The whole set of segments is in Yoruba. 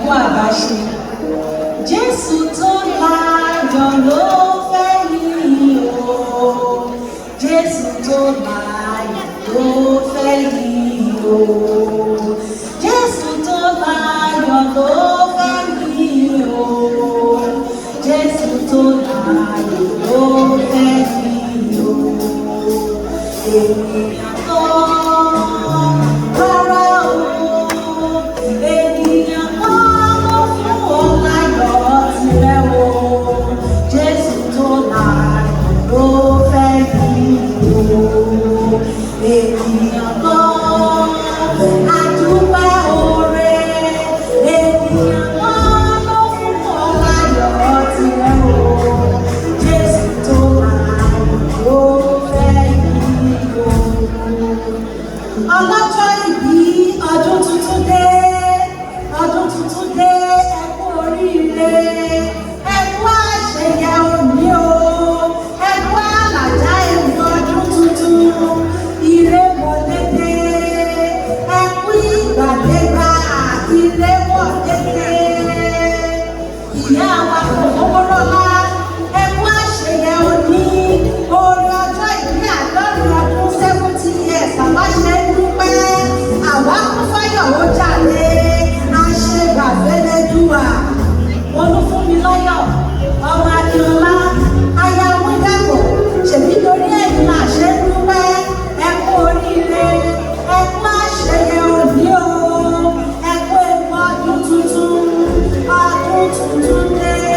fún àbáṣe. Jésù tó láyọ̀ ló fẹ́ yìí o. Jésù tó láyọ̀ ló fẹ́ yìí o. Jésù tó láyọ̀ ló fẹ́ yìí o. Jésù tó láyọ̀ ló fẹ́ yìí o. Ènìyàn tó rárá o. Ènìyàn tó ló fún ọ láyọ̀ tirẹ̀ o. Jésù tó láyọ̀ ló fẹ́ yìí o. Ènìyàn tó adúpẹ́ oore. Ènìyàn tó ló fún ọ láyọ̀ tirẹ̀ o. Jésù tó láyọ̀ ló fẹ́ yìí o. Ọlọ́jọ́ ìbí ọdún tuntun dé, ọdún tuntun dé, ẹ kú oríire, ẹ kú àṣeyẹ òní o, ẹ kú àlàjá ẹ̀mí ọdún tuntun, ire wọlé dé, ẹ kú ìgbàdégbà, ire wọlé dé. Ìyá wa kò lówó lọ́lá, ẹ kú àṣeyẹ òní, oore ọjọ́ ìbí àádọ́rin ọdún 70 years, àwa ṣe ń dúpẹ́, àwa kún fáyọ̀ ó jàre, a ṣe gbàgbẹ́lẹ́dùà. Olúfúnmiláyọ̀, ọmọ Adéọlá, aya Múdàpọ̀, ṣèbí torí ẹ̀yin là ṣe ń dúpẹ́, ẹ kú oríire, ẹ kú àṣeyẹ òní o, ẹ kú ewu ọdún tuntun dé.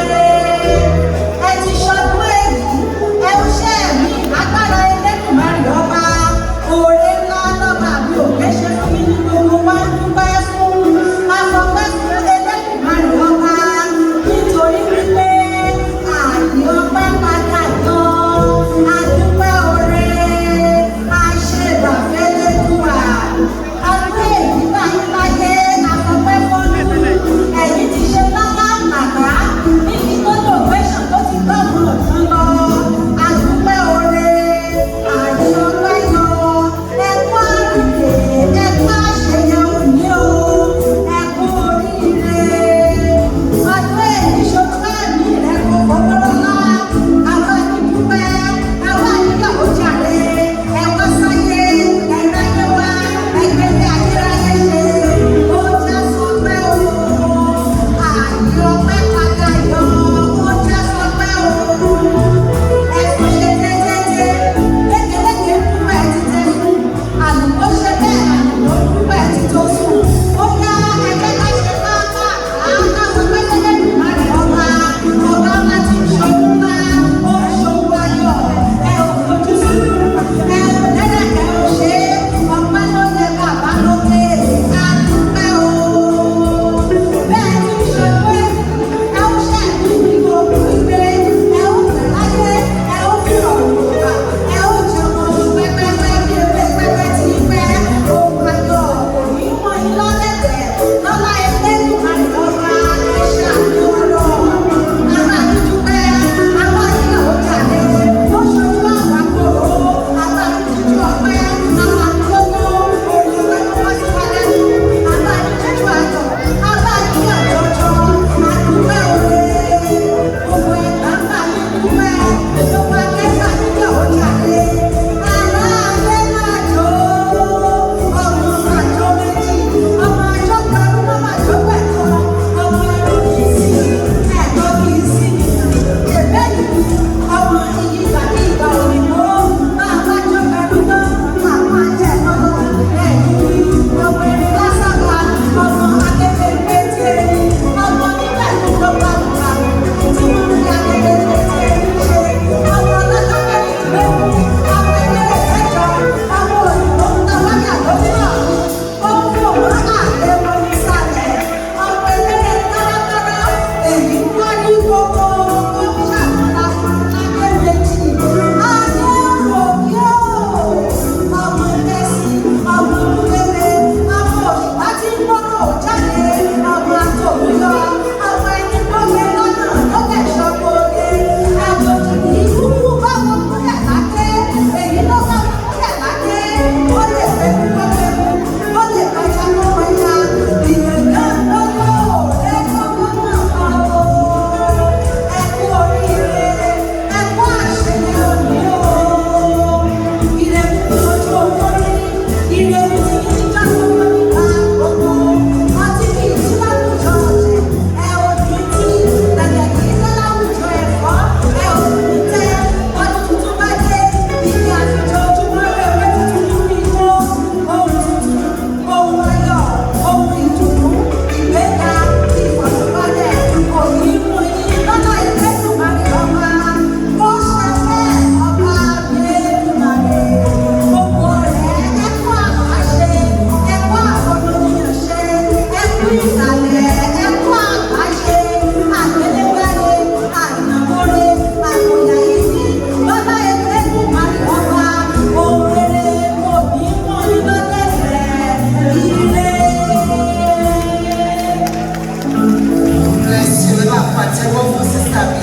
pàtẹ́wọ́ fún sísá mi.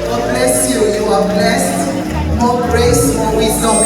God bless you, you are blessed. More grace, more wisdom.